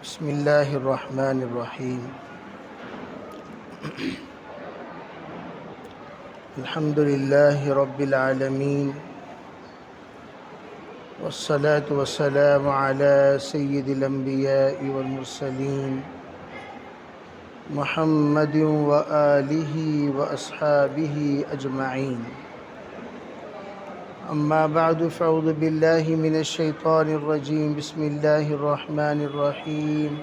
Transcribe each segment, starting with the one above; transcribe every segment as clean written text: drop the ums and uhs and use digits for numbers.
بسم اللہ الرحمن الرحیم الحمد للہ رب العالمین والصلاة والسلام علی سید الانبیاء والمرسلین محمد وآلہ واصحابہ اجمعین اما بعد فاعوذ باللہ من الشیطان الرجیم بسم اللہ الرحمن الرحیم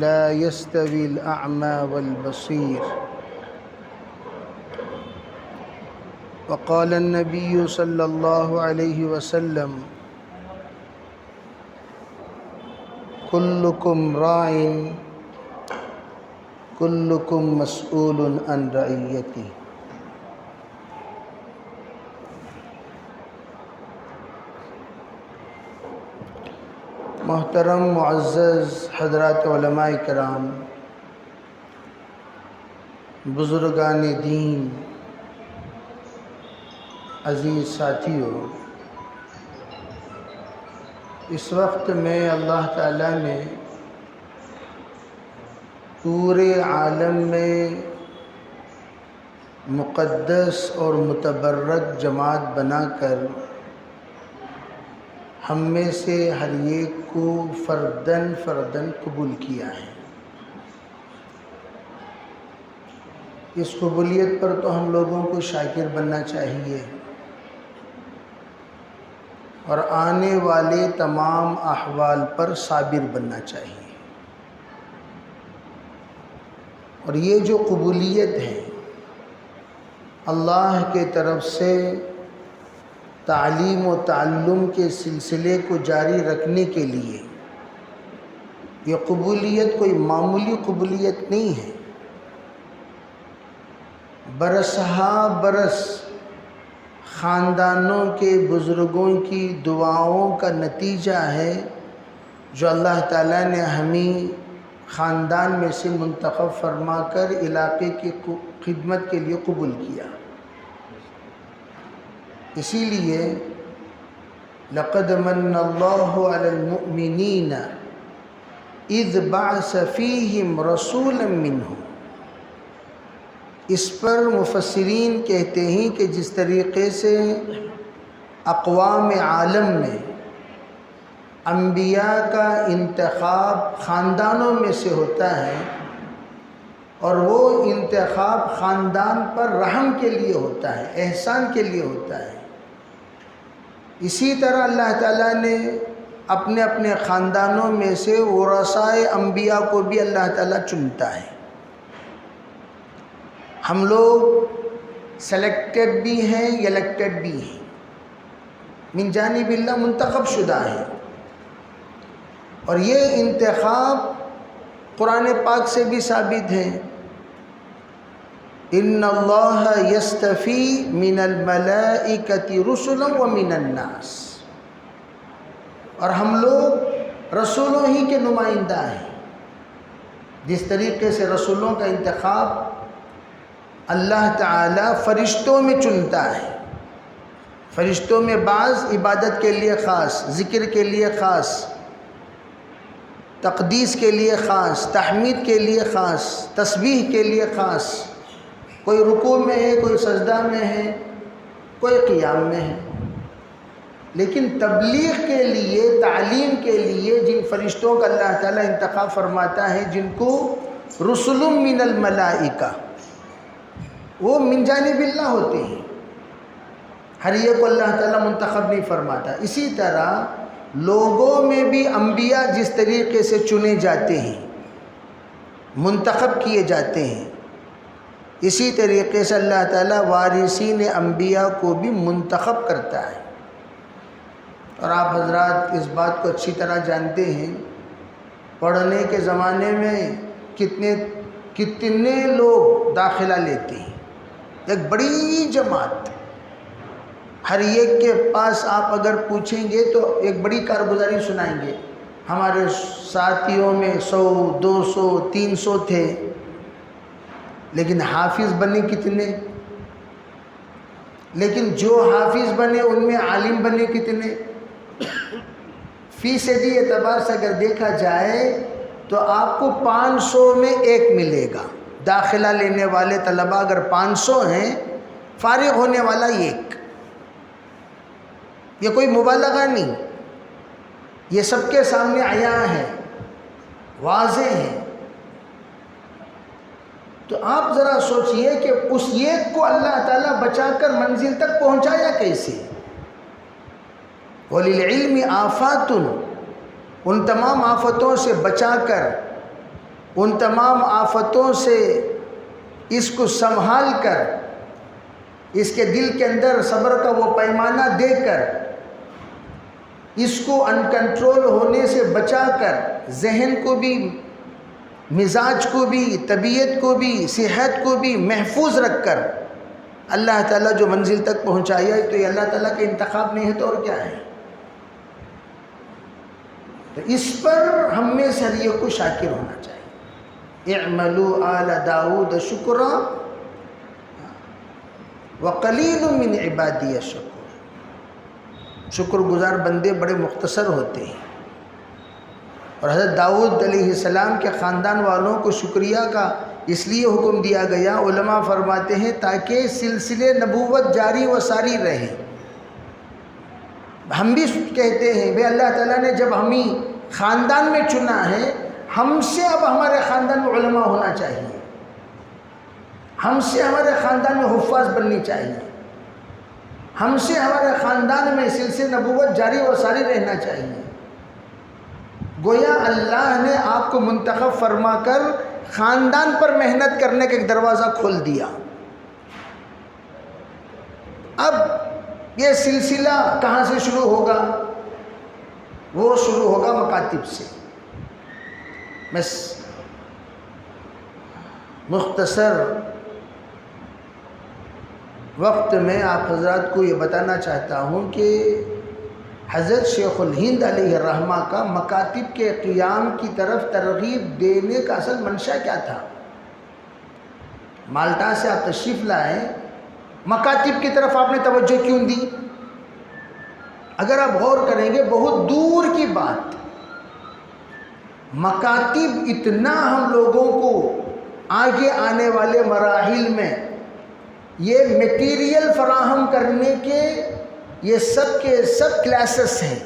لا يستوي الأعمى والبصير وقال النبي صلى الله عليه وسلم كلكم راع كلكم مسؤول عن رعيته. محترم معزز حضرات علماء کرام، بزرگان دین، عزیز ساتھیوں، اس وقت میں اللہ تعالیٰ نے پورے عالم میں مقدس اور متبرک جماعت بنا کر ہم میں سے ہر ایک کو فرداً قبول کیا ہے. اس قبولیت پر تو ہم لوگوں کو شاکر بننا چاہیے اور آنے والے تمام احوال پر صابر بننا چاہیے. اور یہ جو قبولیت ہے اللہ کے طرف سے تعلیم و تعلم کے سلسلے کو جاری رکھنے کے لیے، یہ قبولیت کوئی معمولی قبولیت نہیں ہے. برسہا برس خاندانوں کے بزرگوں کی دعاؤں کا نتیجہ ہے جو اللہ تعالیٰ نے ہمیں خاندان میں سے منتخب فرما کر علاقے کی خدمت کے لیے قبول کیا. اسی لیے لقد من اللہ علی المؤمنین اذ بعث فیہم رسولا منہم. اس پر مفسرین کہتے ہیں کہ جس طریقے سے اقوام عالم میں انبیاء کا انتخاب خاندانوں میں سے ہوتا ہے اور وہ انتخاب خاندان پر رحم کے لیے ہوتا ہے، احسان کے لیے ہوتا ہے، اسی طرح اللہ تعالیٰ نے اپنے اپنے خاندانوں میں سے ورثائے انبیاء کو بھی اللہ تعالیٰ چنتا ہے. ہم لوگ سلیکٹڈ بھی ہیں، الیکٹڈ بھی ہیں، من جانب اللہ منتخب شدہ ہیں. اور یہ انتخاب قرآن پاک سے بھی ثابت ہے. ان اللہ یستفی من الملائکۃ رسلا ومن الناس. اور ہم لوگ رسولوں ہی کے نمائندہ ہیں. جس طریقے سے رسولوں کا انتخاب اللہ تعالی فرشتوں میں چنتا ہے، فرشتوں میں بعض عبادت کے لیے خاص، ذکر کے لیے خاص، تقدیس کے لیے خاص، تحمید کے لیے خاص، تسبیح کے لیے خاص، کوئی رکوع میں ہے، کوئی سجدہ میں ہے، کوئی قیام میں ہے. لیکن تبلیغ کے لیے، تعلیم کے لیے جن فرشتوں کا اللہ تعالیٰ انتخاب فرماتا ہے، جن کو رسل من الملائکہ، وہ من جانب اللہ ہوتے ہیں، ہر ایک کو اللہ تعالیٰ منتخب نہیں فرماتا. اسی طرح لوگوں میں بھی انبیاء جس طریقے سے چنے جاتے ہیں، منتخب کیے جاتے ہیں، اسی طریقے سے اللہ تعالیٰ وارثین انبیاء کو بھی منتخب کرتا ہے. اور آپ حضرات اس بات کو اچھی طرح جانتے ہیں، پڑھنے کے زمانے میں کتنے لوگ داخلہ لیتے ہیں. ایک بڑی جماعت، ہر ایک کے پاس آپ اگر پوچھیں گے تو ایک بڑی کارگزاری سنائیں گے. ہمارے ساتھیوں میں 100، 200، 300 تھے، لیکن حافظ بنے کتنے؟ لیکن جو حافظ بنے ان میں عالم بنے کتنے؟ فیصدی اعتبار سے اگر دیکھا جائے تو آپ کو 500 میں 1 ملے گا. داخلہ لینے والے طلباء اگر 500 ہیں، فارغ ہونے والا 1. یہ کوئی مبالغہ نہیں، یہ سب کے سامنے عیاں ہے، واضح ہے. تو آپ ذرا سوچئے کہ اس 1 کو اللہ تعالیٰ بچا کر منزل تک پہنچایا کیسے؟ وَلِلْعِلْمِ آفَاتٌ، ان تمام آفتوں سے بچا کر، ان تمام آفتوں سے اس کو سنبھال کر، اس کے دل کے اندر صبر کا وہ پیمانہ دے کر، اس کو ان کنٹرول ہونے سے بچا کر، ذہن کو بھی، مزاج کو بھی، طبیعت کو بھی، صحت کو بھی محفوظ رکھ کر اللہ تعالیٰ جو منزل تک پہنچایا، تو یہ اللہ تعالیٰ کے انتخاب نہیں ہے تو اور کیا ہے؟ تو اس پر ہم میں سے ہر ایک کو شاکر ہونا چاہیے. اعملوا آل داؤد شکرا وقلیل من عبادی الشکور. شکر گزار بندے بڑے مختصر ہوتے ہیں، اور حضرت داؤد علیہ السلام کے خاندان والوں کو شکریہ کا اس لیے حکم دیا گیا، علماء فرماتے ہیں تاکہ سلسلے نبوت جاری و ساری رہے. ہم بھی کہتے ہیں بھئی اللہ تعالیٰ نے جب ہمیں خاندان میں چنا ہے، ہم سے اب ہمارے خاندان میں علماء ہونا چاہیے، ہم سے ہمارے خاندان میں حفاظ بننی چاہیے، ہم سے ہمارے خاندان میں سلسلے نبوت جاری و ساری رہنا چاہیے. گویا اللہ نے آپ کو منتخب فرما کر خاندان پر محنت کرنے کا ایک دروازہ کھول دیا. اب یہ سلسلہ کہاں سے شروع ہوگا؟ وہ شروع ہوگا مکاتب سے. میں مختصر وقت میں آپ حضرات کو یہ بتانا چاہتا ہوں کہ حضرت شیخ الہند علیہ الرحمہ کا مکاتب کے قیام کی طرف ترغیب دینے کا اصل منشا کیا تھا؟ مالٹا سے آپ تشریف لائیں، مکاتب کی طرف آپ نے توجہ کیوں دی؟ اگر آپ غور کریں گے بہت دور کی بات، مکاتب اتنا ہم لوگوں کو آگے آنے والے مراحل میں یہ میٹیریل فراہم کرنے کے یہ سب کے سب کلاسز ہیں.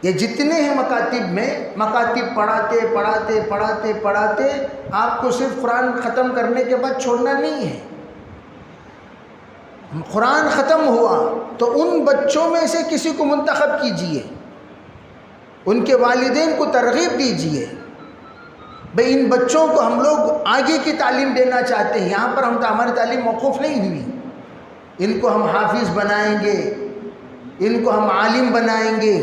یہ جتنے ہیں مکاتب میں، مکاتب پڑھاتے پڑھاتے پڑھاتے پڑھاتے آپ کو صرف قرآن ختم کرنے کے بعد چھوڑنا نہیں ہے. قرآن ختم ہوا تو ان بچوں میں سے کسی کو منتخب کیجئے، ان کے والدین کو ترغیب دیجئے، بھئی ان بچوں کو ہم لوگ آگے کی تعلیم دینا چاہتے ہیں. یہاں پر ہماری تعلیم موقوف نہیں ہوئی، ان کو ہم حافظ بنائیں گے، ان کو ہم عالم بنائیں گے.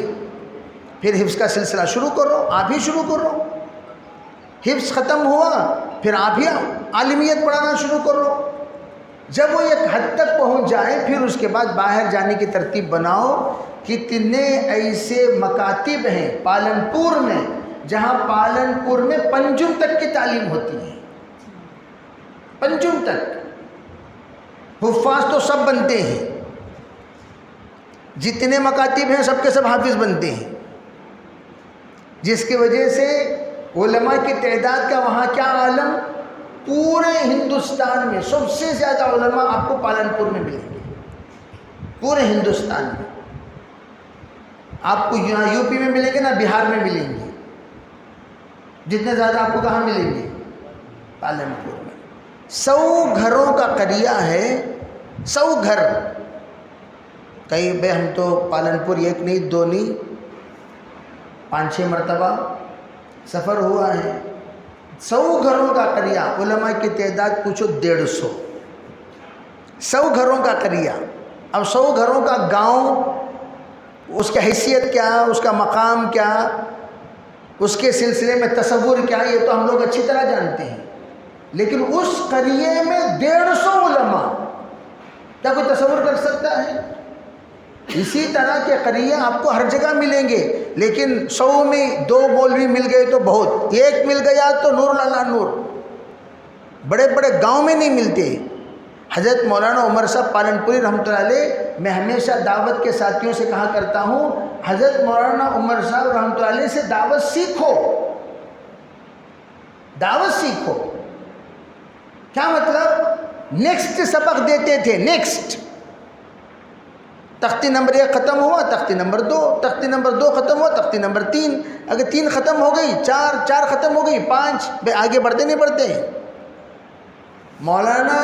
پھر حفظ کا سلسلہ شروع کرو، آپ ہی شروع کرو. حفظ ختم ہوا پھر آپ ہی عالمیت پڑھانا شروع کرو. جب وہ ایک حد تک پہنچ جائیں پھر اس کے بعد باہر جانے کی ترتیب بناؤ. کتنے ایسے مکاتب ہیں پالنپور میں، جہاں پالنپور میں پنجم تک کی تعلیم ہوتی ہے. پنجم تک. حفاظ تو سب بنتے ہیں، جتنے مکاتب ہیں سب کے سب حافظ بنتے ہیں، جس کی وجہ سے علماء کی تعداد کا وہاں کیا عالم. پورے ہندوستان میں سب سے زیادہ علماء آپ کو پالنپور میں ملیں گے. پورے ہندوستان میں آپ کو یہاں یو پی میں ملیں گے نہ بہار میں ملیں گے. جتنے زیادہ آپ کو کہاں ملیں گے؟ پالنپور میں. 100 گھروں کا قریہ ہے، 100 گھر. کئی بے ہم تو پالنپور 1 نہیں 2 نہیں 5-6 مرتبہ سفر ہوا ہے. 100 گھروں کا قریہ، علماء کی تعداد پوچھو 150. 100 گھروں کا قریہ. اب 100 گھروں کا گاؤں، اس کی حیثیت کیا، اس کا مقام کیا، اس کے سلسلے میں تصور کیا، یہ تو ہم لوگ اچھی طرح جانتے ہیں. لیکن اس قریے میں 150 علماء، کیا کوئی تصور کر سکتا ہے؟ اسی طرح کے قریے آپ کو ہر جگہ ملیں گے، لیکن 100 میں 2 مولوی مل گئے تو بہت، 1 مل گیا تو نور اللہ نور. بڑے بڑے گاؤں میں نہیں ملتے. حضرت مولانا عمر صاحب پالنپوری رحمۃ اللہ علیہ، میں ہمیشہ دعوت کے ساتھیوں سے کہا کرتا ہوں، حضرت مولانا عمر صاحب رحمۃ اللہ علیہ سے دعوت سیکھو، دعوت سیکھو۔ کیا مطلب؟ نیکسٹ سبق دیتے تھے، نیکسٹ تختی نمبر 1 ختم ہوا، تختی نمبر 2، تختی نمبر 2 ختم ہوا، تختی نمبر 3، اگر 3 ختم ہو گئی، 4 ختم ہو گئی، 5، بھئی آگے بڑھتے نہیں بڑھتے۔ مولانا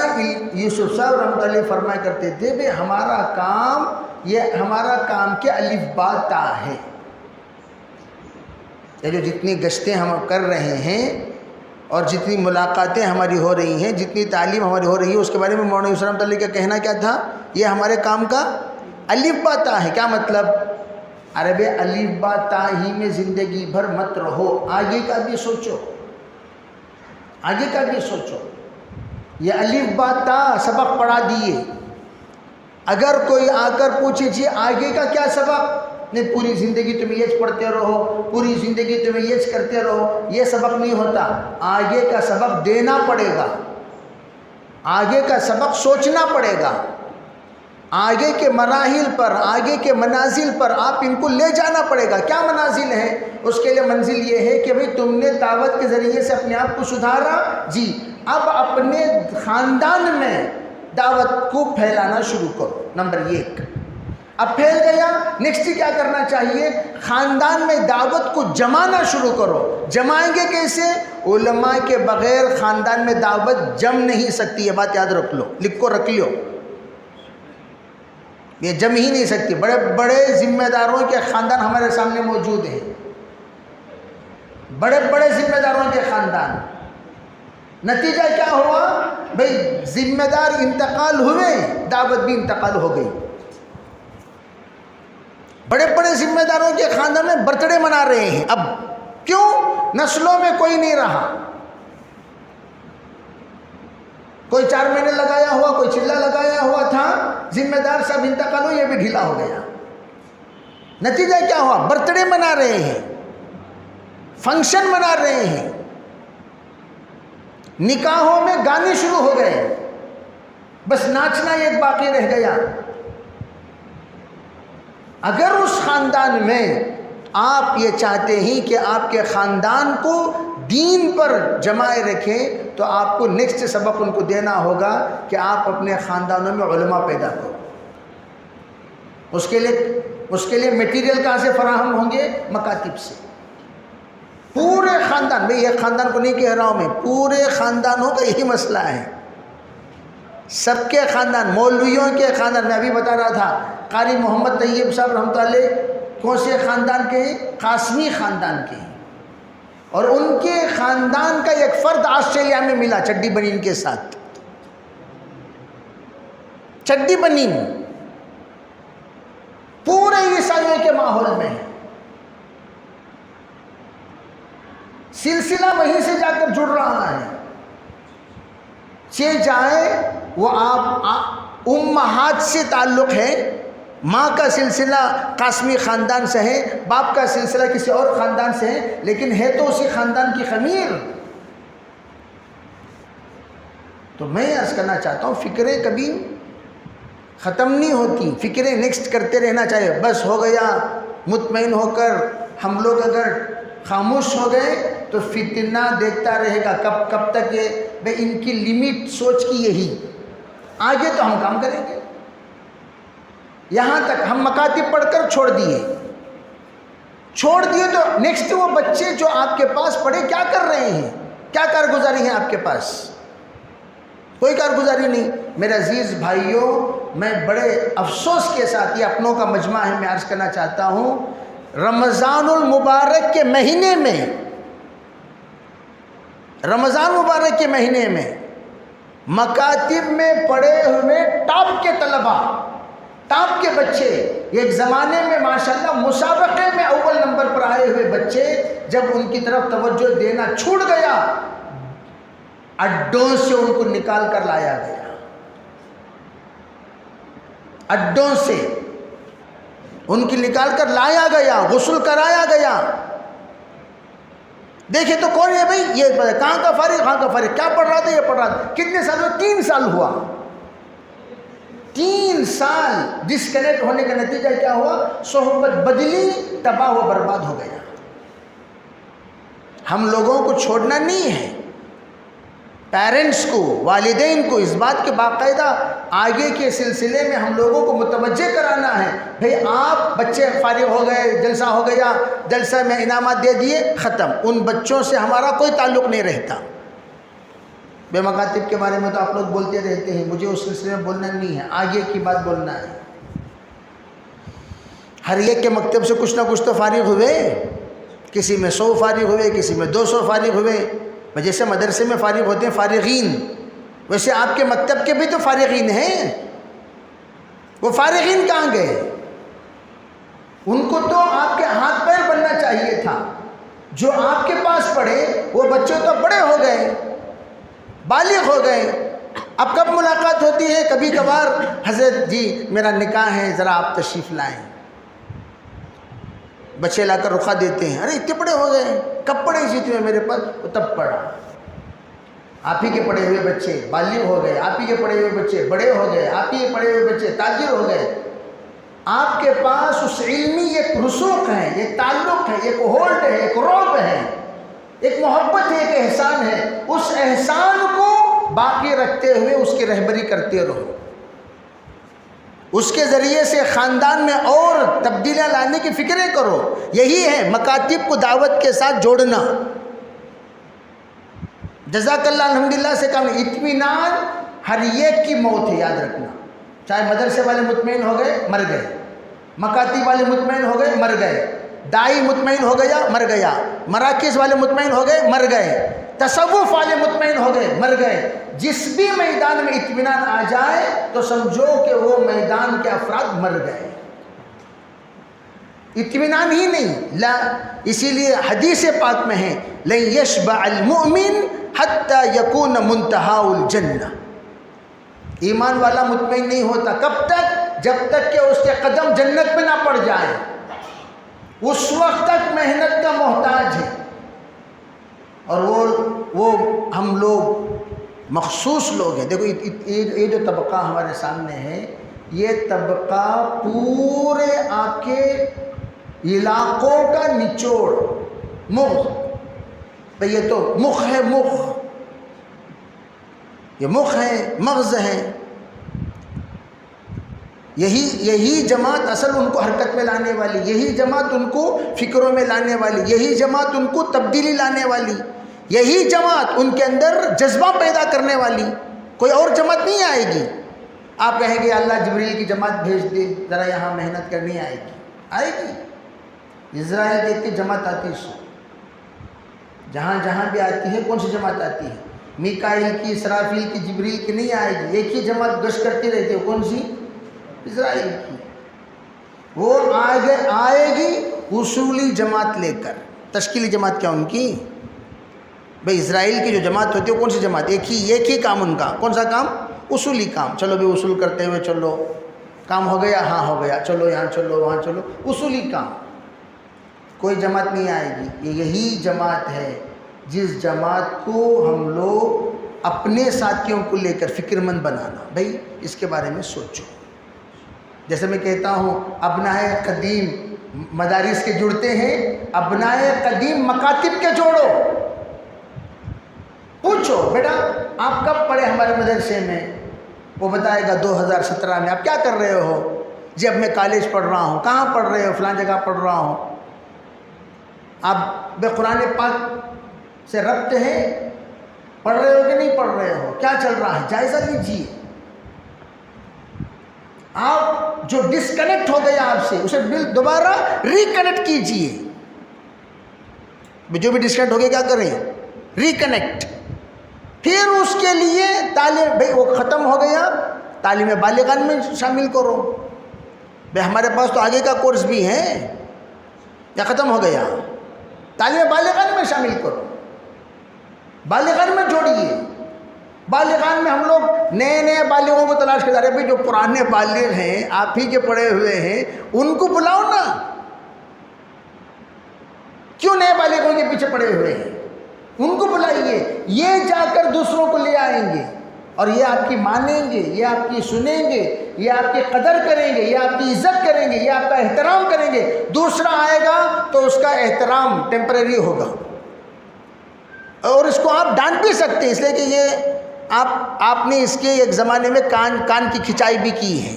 یوسف صاحب رحمۃ اللہ فرمایا کرتے تھے بھئی ہمارا کام، یہ ہمارا کام کے الف با تا ہے۔ یہ جو جتنی گشتیں ہم کر رہے ہیں اور جتنی ملاقاتیں ہماری ہو رہی ہیں، جتنی تعلیم ہماری ہو رہی ہے، اس کے بارے میں مولانا یوسف رحمۃ اللہ کا کہنا کیا تھا؟ یہ ہمارے کام کا الف با تا ہے۔ کیا مطلب؟ عربی الف با تا ہی میں زندگی بھر مت رہو، آگے کا بھی سوچو، آگے کا بھی سوچو۔ یہ الف با تا سبق پڑھا دیے، اگر کوئی آ کر پوچھے جی آگے کا کیا سبق، نہیں پوری زندگی تمہیں یہ پڑھتے رہو، پوری زندگی تمہیں یہ کرتے رہو، یہ سبق نہیں ہوتا۔ آگے کا سبق دینا پڑے گا، آگے کا سبق سوچنا پڑے گا، آگے کے مراحل پر، آگے کے منازل پر آپ ان کو لے جانا پڑے گا۔ کیا منازل ہے؟ اس کے لیے منزل یہ ہے کہ بھئی تم نے دعوت کے ذریعے سے اپنے آپ کو سدھارا، جی اب اپنے خاندان میں دعوت کو پھیلانا شروع کرو، نمبر 1۔ اب پھیل گیا، نیکسٹ کیا کرنا چاہیے؟ خاندان میں دعوت کو جمانا شروع کرو۔ جمائیں گے کیسے؟ علماء کے بغیر خاندان میں دعوت جم نہیں سکتی، یہ بات یاد رکھ لو، لکھ کو رکھ لو، یہ جم ہی نہیں سکتی۔ بڑے بڑے ذمہ داروں کے خاندان ہمارے سامنے موجود ہیں، بڑے بڑے ذمہ داروں کے خاندان۔ نتیجہ کیا ہوا؟ بھئی ذمہ دار انتقال ہوئے، دعوت بھی انتقال ہو گئی۔ بڑے بڑے ذمہ داروں کے خاندان میں برتھ ڈے منا رہے ہیں اب، کیوں؟ نسلوں میں کوئی نہیں رہا، کوئی 4 مہینے لگایا ہوا، کوئی چلہ لگایا ہوا تھا، ذمہ دار سب انتقال ہو، یہ بھی ڈھیلا ہو گیا۔ نتیجہ کیا ہوا؟ برتھ ڈے منا رہے ہیں، فنکشن منا رہے ہیں، نکاحوں میں گانے شروع ہو گئے، بس ناچنا ایک باقی رہ گیا۔ اگر اس خاندان میں آپ یہ چاہتے ہیں کہ آپ کے خاندان کو دین پر جمائے رکھیں، تو آپ کو نیکسٹ سبق ان کو دینا ہوگا کہ آپ اپنے خاندانوں میں علماء پیدا کرو۔ اس کے لیے میٹیریل کہاں سے فراہم ہوں گے؟ مکاتب سے۔ پورے خاندان، میں ایک خاندان کو نہیں کہہ رہا ہوں، میں پورے خاندانوں کا یہی مسئلہ ہے، سب کے خاندان، مولویوں کے خاندان۔ میں ابھی بتا رہا تھا قاری محمد طیب صاحب رحمۃ اللہ علیہ کون سے خاندان کے ہیں؟ قاسمی خاندان کے ہیں، اور ان کے خاندان کا ایک فرد آسٹریلیا میں ملا چڈی بنین کے ساتھ، چڈی بنین پورے عیسائیوں کے ماحول میں ہے، سلسلہ وہیں سے جا کر جڑ رہا ہے۔ چاہے وہ آپ امہات سے تعلق ہے، ماں کا سلسلہ قاسمی خاندان سے ہے، باپ کا سلسلہ کسی اور خاندان سے ہے، لیکن ہے تو اسی خاندان کی خمیر۔ تو میں عرض کرنا چاہتا ہوں، فکریں کبھی ختم نہیں ہوتی، فکریں نیکسٹ کرتے رہنا چاہیے۔ بس ہو گیا، مطمئن ہو کر ہم لوگ اگر خاموش ہو گئے تو فتنہ دیکھتا رہے گا۔ کب تک یہ بھئی ان کی لیمٹ سوچ کی یہی، آگے تو ہم کام کریں گے۔ یہاں تک ہم مکاتب پڑھ کر چھوڑ دیے تو نیکسٹ وہ بچے جو آپ کے پاس پڑھے کیا کر رہے ہیں؟ کیا کارگزاری ہے آپ کے پاس؟ کوئی کارگزاری نہیں۔ میرے عزیز بھائیوں، میں بڑے افسوس کے ساتھ، یہ اپنوں کا مجمع ہے، میں عرض کرنا چاہتا ہوں، رمضان المبارک کے مہینے میں، رمضان مبارک کے مہینے میں مکاتب میں پڑھے ہوئے ٹاپ کے طلباء، ٹاپ کے بچے، ایک زمانے میں ماشاءاللہ مسابقے میں اول نمبر پر آئے ہوئے بچے، جب ان کی طرف توجہ دینا چھوٹ گیا، اڈوں سے ان کو نکال کر لایا گیا، اڈوں سے ان کی نکال کر لایا گیا، غسل کرایا گیا۔ دیکھیں تو کون ہے بھائی؟ یہ کہاں کا فارغ، کہاں کا فارغ، کیا پڑھ رہا تھا؟ یہ پڑھ رہا تھا، کتنے سال میں؟ 3 سال ہوا، 3 سال ڈسکنیکٹ ہونے کا نتیجہ کیا ہوا؟ صحبت بدلی، تباہ و برباد ہو گیا۔ ہم لوگوں کو چھوڑنا نہیں ہے، پیرنٹس کو، والدین کو اس بات کے باقاعدہ آگے کے سلسلے میں ہم لوگوں کو متوجہ کرانا ہے۔ بھئی آپ بچے فارغ ہو گئے، جلسہ ہو گیا، جلسہ میں انعامات دے دیے، ختم، ان بچوں سے ہمارا کوئی تعلق نہیں رہتا۔ بے مکاتب کے بارے میں تو آپ لوگ بولتے رہتے ہیں، مجھے اس سلسلے میں بولنا نہیں ہے، آگے کی بات بولنا ہے۔ ہر ایک کے مکتب سے کچھ نہ کچھ تو فارغ ہوئے، کسی میں 100 فارغ ہوئے، کسی میں 200 فارغ ہوئے۔ جیسے مدرسے میں فارغ ہوتے ہیں فارغین، ویسے آپ کے مکتب کے بھی تو فارغین ہیں۔ وہ فارغین کہاں گئے؟ ان کو تو آپ کے ہاتھ پیر بننا چاہیے تھا۔ جو آپ کے پاس پڑھے وہ بچے تو بڑے ہو گئے، بالغ ہو گئے۔ اب کب ملاقات ہوتی ہے؟ کبھی کبھار، حضرت جی میرا نکاح ہے، ذرا آپ تشریف لائیں۔ بچے لا کر رخا دیتے ہیں، ارے اتنے بڑے ہو گئے، کب پڑھے اسی تمہیں میرے پاس؟ وہ تب پڑھا۔ آپ ہی کے پڑھے ہوئے بچے بالغ ہو گئے، آپ ہی کے پڑھے ہوئے بچے بڑے ہو گئے، آپ ہی کے پڑھے ہوئے بچے تاجر ہو گئے۔ آپ کے پاس اس علمی ایک رسوخ ہے، ایک تعلق ہے، ایک ہولڈ ہے، ایک رعب ہے، ایک محبت ہے، ایک احسان ہے۔ اس احسان کو باقی رکھتے ہوئے اس کی رہبری کرتے رہو، اس کے ذریعے سے خاندان میں اور تبدیلیاں لانے کی فکریں کرو۔ یہی ہے مکاتب کو دعوت کے ساتھ جوڑنا۔ جزاک اللہ الحمدللہ سے کام نہیں۔ اطمینان ہر ایک کی موت ہے، یاد رکھنا۔ چاہے مدرسے والے مطمئن ہو گئے، مر گئے، مکاتب والے مطمئن ہو گئے، مر گئے، دائی مطمئن ہو گیا، مر گیا، مراکز والے مطمئن ہو گئے، مر گئے، تصوف والے مطمئن ہو گئے، مر گئے۔ جس بھی میدان میں اطمینان آ جائے تو سمجھو کہ وہ میدان کے افراد مر گئے۔ اطمینان ہی نہیں، لا، اسی لیے حدیث پاک میں ہے لن یشبع المؤمن حتی یکون منتہا الجنہ۔ ایمان والا مطمئن نہیں ہوتا، کب تک؟ جب تک کہ اس کے قدم جنت میں نہ پڑ جائیں، اس وقت تک محنت کا محتاج ہے۔ اور وہ ہم لوگ مخصوص لوگ ہیں۔ دیکھو یہ جو طبقہ ہمارے سامنے ہے، یہ طبقہ پورے آپ کے علاقوں کا نچوڑ، مخ، بھئی یہ تو مخ ہے، مخ، یہ مخ ہے، مغز ہے۔ یہی جماعت اصل ان کو حرکت میں لانے والی، یہی جماعت ان کو فکروں میں لانے والی، یہی جماعت ان کو تبدیلی لانے والی، یہی جماعت ان کے اندر جذبہ پیدا کرنے والی۔ کوئی اور جماعت نہیں آئے گی۔ آپ کہیں گے اللہ جبریل کی جماعت بھیج دے، ذرا یہاں محنت کرنی، آئے گی، آئے گی۔ اسرائیل کی ایک جماعت آتی ہے، جہاں جہاں بھی آتی ہے، کون سی جماعت آتی ہے؟ میکائیل کی، اسرافیل کی، جبریل کی نہیں آئے گی۔ ایک ہی جماعت گشت کرتی رہتی ہے، کون سی؟ اسرائیل کی۔ وہ آگے آئے گی اصولی جماعت لے کر۔ تشکیلی جماعت کیا ان کی؟ بھئی اسرائیل کی جو جماعت ہوتی ہے کون سی جماعت؟ ایک ہی کام ان کا، کون سا کام؟ اصولی کام۔ چلو بھی اصول کرتے ہوئے چلو، کام ہو گیا، ہاں ہو گیا، چلو یہاں چلو وہاں چلو، اصولی کام۔ کوئی جماعت نہیں آئے گی۔ یہی جماعت ہے جس جماعت کو ہم لوگ اپنے ساتھیوں کو لے کر فکر مند بنانا۔ بھئی اس کے بارے میں سوچو۔ جیسے میں کہتا ہوں ابنائے قدیم مدارس کے جڑتے ہیں، ابنائے قدیم مکاتب کے جوڑو۔ پوچھو بیٹا آپ کب پڑھے ہمارے مدرسے میں؟ وہ بتائے گا 2017 میں۔ آپ کیا کر رہے ہو؟ جی اب میں کالج پڑھ رہا ہوں۔ کہاں پڑھ رہے ہو؟ فلاں جگہ پڑھ رہا ہوں۔ آپ بے قرآن پاک سے ربط ہے؟ پڑھ رہے ہو کہ نہیں پڑھ رہے ہو؟ کیا چل رہا ہے؟ جائزہ لیجیے۔ آپ جو ڈسکنیکٹ ہو گیا آپ سے، اسے دوبارہ ریکنیکٹ کیجیے۔ جو بھی ڈسکنیکٹ ہو گیا کیا کریں؟ ریکنیکٹ۔ پھر اس کے لیے تعلیم، بھئی وہ ختم ہو گیا، تعلیم بالغان میں شامل کرو۔ بھئی ہمارے پاس تو آگے کا کورس بھی ہے، یا ختم ہو گیا؟ تعلیم بالغان میں شامل کرو، بالغان میں جوڑیے۔ بالغان میں ہم لوگ نئے نئے بالغوں کو تلاش کر رہے ہیں۔ بھئی جو پرانے بالغ ہیں، آپ ہی کے پڑھے ہوئے ہیں، ان کو بلاؤ نا۔ کیوں نئے بالغوں کے پیچھے پڑے ہوئے ہیں؟ ان کو بلائیے، یہ جا کر دوسروں کو لے آئیں گے۔ اور یہ آپ کی مانیں گے، یہ آپ کی سنیں گے، یہ آپ کی قدر کریں گے، یہ آپ کی عزت کریں گے، یہ آپ کا احترام کریں گے۔ دوسرا آئے گا تو اس کا احترام ٹیمپریری ہوگا، اور اس کو آپ ڈانٹ بھی سکتے ہیں، اس لیے کہ یہ آپ نے اس کے ایک زمانے میں کان کی کھچائی بھی کی ہے،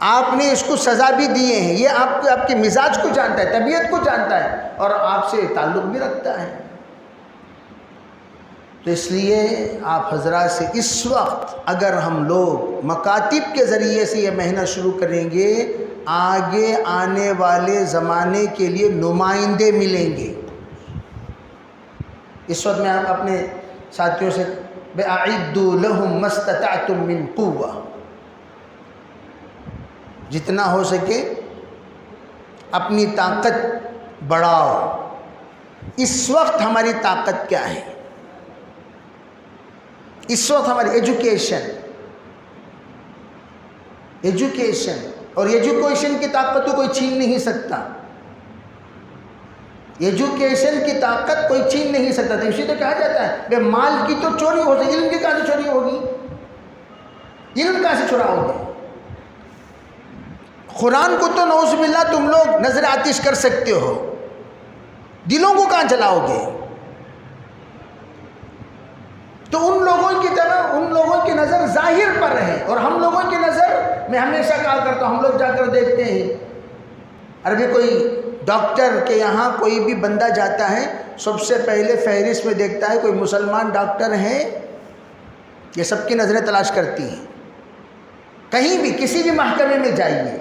آپ نے اس کو سزا بھی دیے ہیں۔ یہ آپ کے مزاج کو جانتا ہے، طبیعت کو جانتا ہے، اور آپ سے تعلق بھی رکھتا ہے۔ تو اس لیے آپ حضرات سے اس وقت اگر ہم لوگ مکاتب کے ذریعے سے یہ محنت شروع کریں گے، آگے آنے والے زمانے کے لیے نمائندے ملیں گے۔ اس وقت میں اپنے ساتھیوں سے بِأَعِدُّوا لَهُم مَّا اسْتَطَعْتُم مِّن قُوَّةٍ، جتنا ہو سکے اپنی طاقت بڑھاؤ۔ اس وقت ہماری طاقت کیا ہے؟ اس وقت ہماری ایجوکیشن، اور ایجوکیشن کی طاقت کو کوئی چھین نہیں سکتا، ایجوکیشن کی طاقت کوئی چھین نہیں سکتا۔ تو اسی تو کہا جاتا ہے کہ مال کی تو چوری ہو سکتی، علم کی کہاں سے چوری ہوگی؟ علم کہاں سے چراؤ گے؟ قرآن کو تو نعوذ باللہ تم لوگ نظر آتش کر سکتے ہو، دلوں کو کہاں جلاؤ گے؟ تو ان لوگوں کی طرح ان لوگوں کی نظر ظاہر پر ہے، اور ہم لوگوں کی نظر، میں ہمیشہ کہا کرتا ہوں، ہم لوگ جا کر دیکھتے ہیں، عربی کوئی ڈاکٹر کے یہاں کوئی بھی بندہ جاتا ہے، سب سے پہلے فہرست میں دیکھتا ہے کوئی مسلمان ڈاکٹر ہے، یہ سب کی نظریں تلاش کرتی ہیں۔ کہیں بھی کسی بھی محکمے میں جائیے،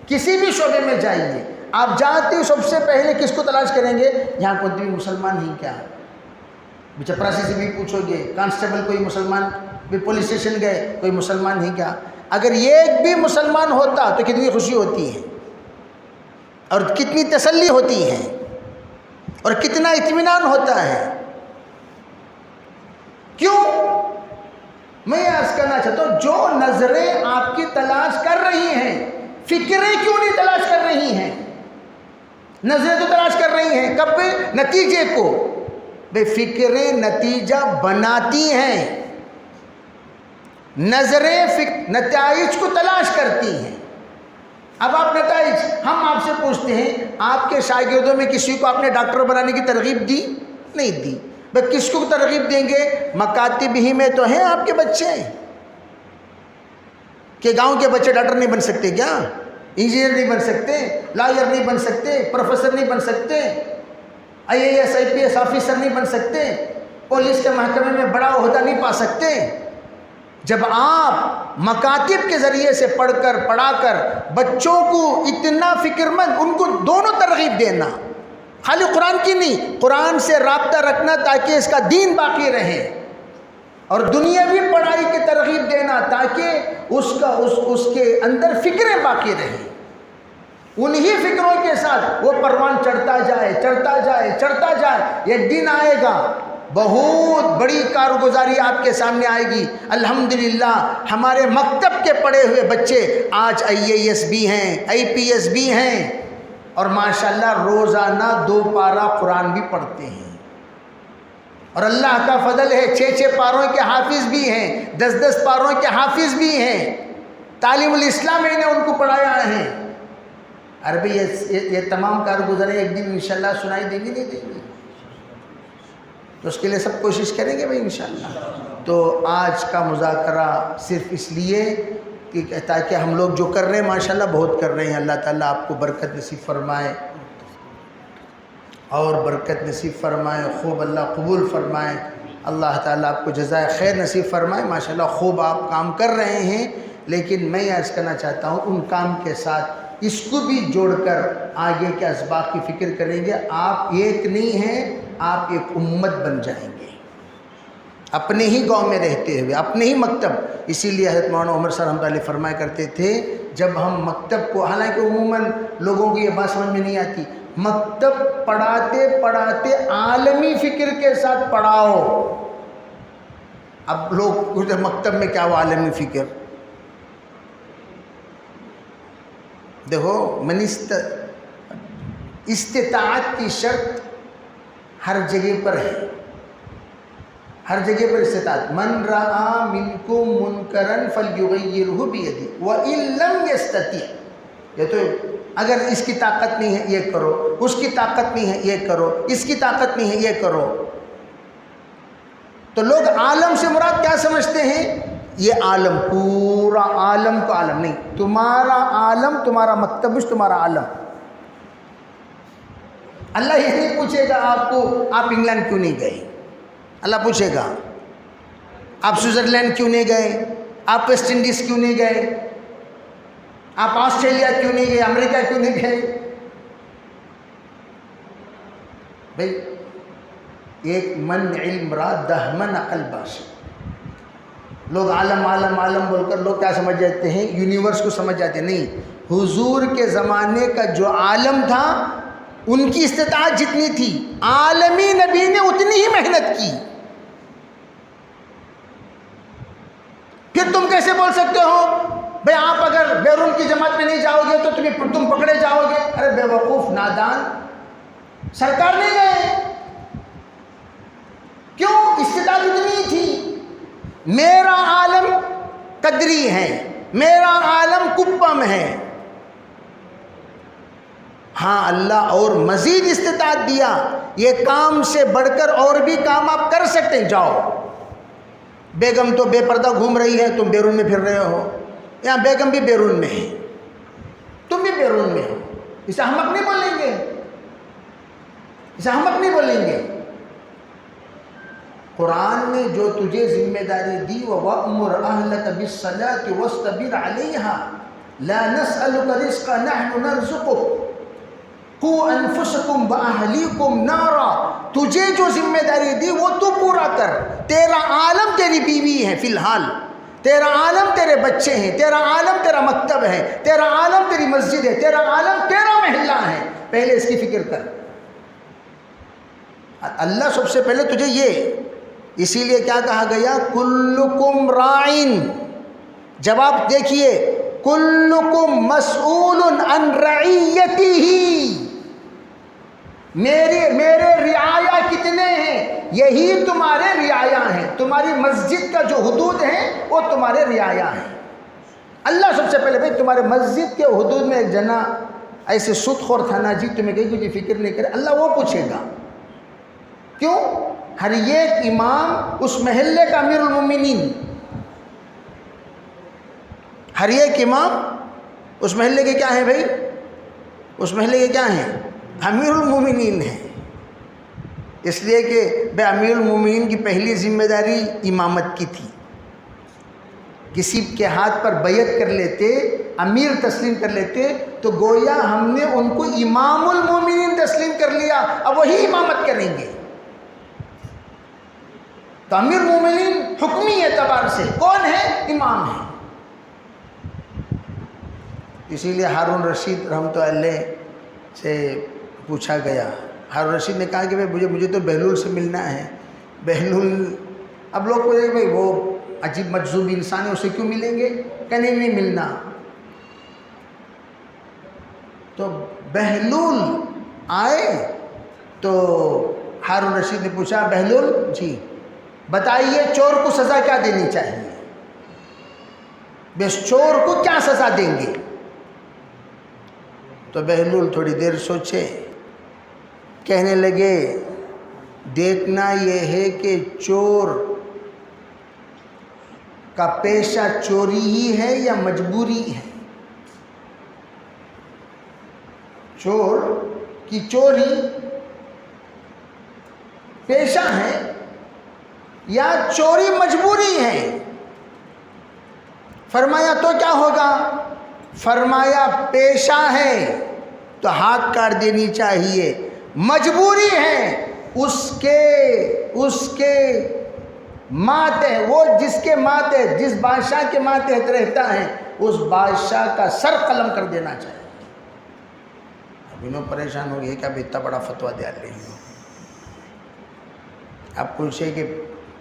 کسی بھی شعبے میں جائیے، آپ جاتے سب سے پہلے کس کو تلاش کریں گے؟ یہاں کوئی بھی مسلمان ہی کیا؟ چپراسی سے بھی پوچھو گے، کانسٹیبل کوئی مسلمان، بھی پولیس اسٹیشن گئے کوئی مسلمان ہی کیا؟ اگر ایک بھی مسلمان ہوتا تو کتنی خوشی ہوتی ہے، اور کتنی تسلی ہوتی ہے، اور کتنا اطمینان ہوتا ہے۔ کیوں؟ میں یہ عرض کرنا چاہتا ہوں، جو نظریں آپ کی تلاش کر رہی ہیں، فکریں کیوں نہیں تلاش کر رہی ہیں؟ نظریں تو تلاش کر رہی ہیں، کب؟ نتیجے کو۔ بے فکریں نتیجہ بناتی ہیں، نظریں نتائج کو تلاش کرتی ہیں۔ اب آپ نتائج، ہم آپ سے پوچھتے ہیں، آپ کے شاگردوں میں کسی کو آپ نے ڈاکٹر بنانے کی ترغیب دی؟ نہیں دی۔ بس کس کو ترغیب دیں گے؟ مکاتب ہی میں تو ہیں آپ کے بچے، کہ گاؤں کے بچے ڈاکٹر نہیں بن سکتے کیا؟ انجینئر نہیں بن سکتے، لائر نہیں بن سکتے، پروفیسر نہیں بن سکتے، IAS IPS آفیسر نہیں بن سکتے، پولیس کے محکمے میں بڑا عہدہ نہیں پا سکتے؟ جب آپ مکاتب کے ذریعے سے پڑھا کر بچوں کو اتنا فکر مند، ان کو دونوں ترغیب دینا، خالی قرآن کی نہیں، قرآن سے رابطہ رکھنا تاکہ اس کا دین باقی رہے، اور دنیاوی پڑھائی کی ترغیب دینا تاکہ اس کے اندر فکریں باقی رہیں۔ انہی فکروں کے ساتھ وہ پروان چڑھتا جائے، ایک دن آئے گا بہت بڑی کارگزاری آپ کے سامنے آئے گی۔ الحمدللہ ہمارے مکتب کے پڑھے ہوئے بچے آج IAS بھی ہیں، IPS بھی ہیں، اور ماشاءاللہ روزانہ 2 پارہ قرآن بھی پڑھتے ہیں، اور اللہ کا فضل ہے 6 پاروں کے حافظ بھی ہیں، 10 پاروں کے حافظ بھی ہیں، تعلیم الاسلام میں نے ان کو پڑھایا ہے۔ عربی یہ تمام کارگزاری ایک دن انشاءاللہ سنائی دیں گی، نہیں دیں گی؟ تو اس کے لیے سب کوشش کریں گے بھائی انشاءاللہ۔ تو آج کا مذاکرہ صرف اس لیے کہ تاکہ ہم لوگ جو کر رہے ہیں ماشاءاللہ بہت کر رہے ہیں، اللہ تعالیٰ آپ کو برکت نصیب فرمائے اور برکت نصیب فرمائے، خوب اللہ قبول فرمائے، اللہ تعالیٰ آپ کو جزائے خیر نصیب فرمائے۔ ماشاءاللہ خوب آپ کام کر رہے ہیں، لیکن میں عرض کرنا چاہتا ہوں ان کام کے ساتھ اس کو بھی جوڑ کر آگے کے اسباق کی فکر کریں گے۔ آپ ایک نہیں ہیں، آپ ایک امت بن جائیں گے، اپنے ہی گاؤں میں رہتے ہوئے، اپنے ہی مکتب۔ اسی لیے حضرت مولانا عمر صاحب رحمۃ اللہ علیہ فرمایا کرتے تھے، جب ہم مکتب کو، حالانکہ عموماً لوگوں کو یہ بات سمجھ میں نہیں آتی، مکتب پڑھاتے عالمی فکر کے ساتھ پڑھاؤ۔ اب لوگ مکتب میں کیا وہ عالمی فکر؟ دیکھو استطاعت کی شرط ہر جگہ پر ہے، ہر جگہ پر استطاعت. من رأى منکم منکرا فلیغیرہ بیدہ وإن لم یستطع. یہ تو اگر اس کی طاقت نہیں ہے یہ کرو، اس کی طاقت نہیں ہے یہ کرو، اس کی طاقت نہیں ہے یہ کرو. تو لوگ عالم سے مراد کیا سمجھتے ہیں؟ یہ عالم، پورا عالم تو عالم نہیں، تمہارا عالم، تمہارا مکتب، تمہارا عالم. اللہ یہ نہیں پوچھے گا آپ کو آپ انگلینڈ کیوں نہیں گئے. اللہ پوچھے گا آپ سوئٹزرلینڈ کیوں نہیں گئے، آپ ویسٹ انڈیز کیوں نہیں گئے، آپ آسٹریلیا کیوں نہیں گئے، امریکہ کیوں نہیں گئے. بھئی ایک من علم را دہمن عقل باش. لوگ عالم عالم عالم بول کر لوگ کیا سمجھ جاتے ہیں؟ یونیورس کو سمجھ جاتے ہیں. نہیں، حضور کے زمانے کا جو عالم تھا ان کی استطاعت جتنی تھی عالمی نبی نے اتنی ہی محنت کی. پھر تم کیسے بول سکتے ہو بھئی آپ اگر بیرون کی جماعت میں نہیں جاؤ گے تو تم پکڑے جاؤ گے؟ ارے بے وقوف نادان، سرکار نہیں گئے. کیوں؟ استطاعت اتنی تھی. میرا عالم قدری ہے، میرا عالم کپم ہے. ہاں اللہ اور مزید استطاعت دیا، یہ کام سے بڑھ کر اور بھی کام آپ کر سکتے ہیں. جاؤ. بیگم تو بے پردہ گھوم رہی ہے، تم بیرون میں پھر رہے ہو. یہاں بیگم بھی بیرون میں ہے، تم بھی بیرون میں ہو. اسے احمق نہیں بولیں گے، اسے احمق نہیں بولیں گے. قرآن نے جو تجھے ذمہ داری دی وَأْمُرْ أَهْلَكَ بِالصَّلَاةِ وَاسْتَبِرْ عَلَيْهَا لَا نَسْأَلُكَ رِزْقًا نَحْنُ نَرْزُقُكَ قُوا أَنفُسَكُمْ وَأَهْلِيكُمْ نَارًا. تجھے جو ذمہ داری دی وہ تو پورا کر. تیرا عالم تیری بیوی ہے فی الحال، تیرا عالم تیرے بچے ہیں، تیرا عالم تیرا مکتب ہے، تیرا عالم تیری مسجد ہے، تیرا عالم تیرا محلہ ہے. پہلے اس کی فکر کر. اللہ سب سے پہلے تجھے یہ، اسی لیے کیا کہا گیا؟ کلکم راعٍ. جواب دیکھیے، کلکم مسئول عن رعیتہ. میرے رعایا کتنے ہیں؟ یہی تمہارے رعایا ہیں. تمہاری مسجد کا جو حدود ہیں وہ تمہارے رعایا ہیں. اللہ سب سے پہلے بھائی تمہارے مسجد کے حدود میں ایک جنا ایسے سود خور تھا نا جی، تمہیں کہیں کچھ فکر نہیں کرے، اللہ وہ پوچھے گا. کیوں؟ ہر ایک امام اس محلے کا امیر المومنین، ہر ایک امام اس محلے کے کیا ہیں بھائی؟ اس محلے کے کیا ہیں؟ امیر المومنین ہیں. اس لیے کہ بے امیر المومنین کی پہلی ذمہ داری امامت کی تھی. کسی کے ہاتھ پر بیعت کر لیتے، امیر تسلیم کر لیتے تو گویا ہم نے ان کو امام المومنین تسلیم کر لیا، اب وہی امامت کریں گے. تو امیر مومنین حکمی اعتبار سے کون ہے؟ امام ہے. اسی لیے ہارون رشید رحمۃ اللہ علیہ سے پوچھا گیا. ہارون رشید نے کہا کہ مجھے تو بہلول سے ملنا ہے. بہلول، اب لوگ پوچھیں بھائی وہ عجیب مجذوب انسان ہے، اسے کیوں ملیں گے؟ کہ نہیں ملنا. تو بہلول آئے تو ہارون رشید نے پوچھا بہلول جی بتائیے چور کو سزا کیا دینی چاہیے؟ بس چور کو کیا سزا دیں گے؟ تو بہلول تھوڑی دیر سوچے، کہنے لگے دیکھنا یہ ہے کہ چور کا پیشہ چوری ہی ہے یا مجبوری ہے. چور کی چوری پیشہ ہے یا چوری مجبوری ہے؟ فرمایا تو کیا ہوگا؟ فرمایا پیشہ ہے تو ہاتھ کاٹ دینی چاہیے، مجبوری ہے اس کے ماتحت، وہ جس کے ماتحت، جس بادشاہ کے ماتحت رہتا ہے اس بادشاہ کا سر قلم کر دینا چاہیے. اب انہوں پریشان ہو گئے کہ اب اتنا بڑا فتویٰ دے رہے ہیں. اب پوچھے کہ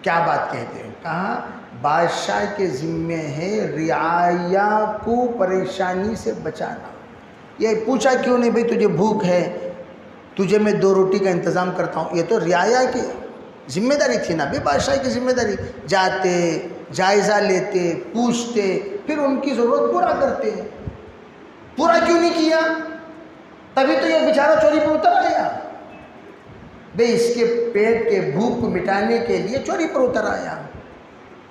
کیا بات کہتے ہیں؟ کہا بادشاہ کے ذمے ہے رعایا کو پریشانی سے بچانا. یہ پوچھا کیوں نہیں بھئی تجھے بھوک ہے، تجھے میں 2 روٹی کا انتظام کرتا ہوں، یہ تو رعایا کی ذمہ داری تھی نا، بے بادشاہی کی ذمہ داری، جاتے جائزہ لیتے پوچھتے پھر ان کی ضرورت پورا کرتے. پورا کیوں نہیں کیا؟ تبھی تو یہ بیچارہ چوری پر اتر آیا. بھئی اس کے پیٹ کے بھوک کو مٹانے کے لیے چوری پر اتر آیا.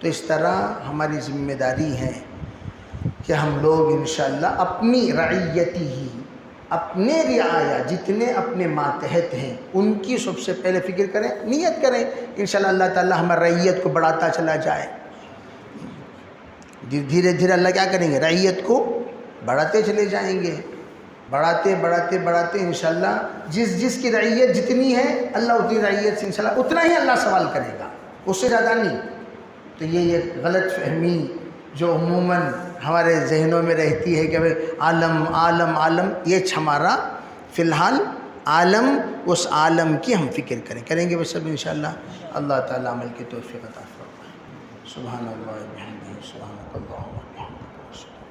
تو اس طرح ہماری ذمہ داری ہے کہ ہم لوگ انشاءاللہ اپنی رعیتی ہی، اپنے رعایا جتنے اپنے ماتحت ہیں ان کی سب سے پہلے فکر کریں، نیت کریں انشاءاللہ اللہ تعالی ہماری رعیت کو بڑھاتا چلا جائے. دھیرے دھیرے اللہ کیا کریں گے؟ رعیت کو بڑھاتے چلے جائیں گے. بڑھاتے بڑھاتے بڑھاتے انشاءاللہ جس کی رعیت جتنی ہے اللہ اتنی رعیت سے انشاءاللہ اتنا ہی اللہ سوال کرے گا، اس سے زیادہ نہیں. تو یہ ایک غلط فہمی جو عموماً ہمارے ذہنوں میں رہتی ہے کہ عالم عالم عالم، یہ ہمارا فی الحال عالم، اس عالم کی ہم فکر کریں گے بس اب انشاءاللہ. اللہ تعالیٰ عمل کی توفیق عطا فرمائے. سبحان اللہ و بحمدہ، سبحانک اللہم و بحمدک.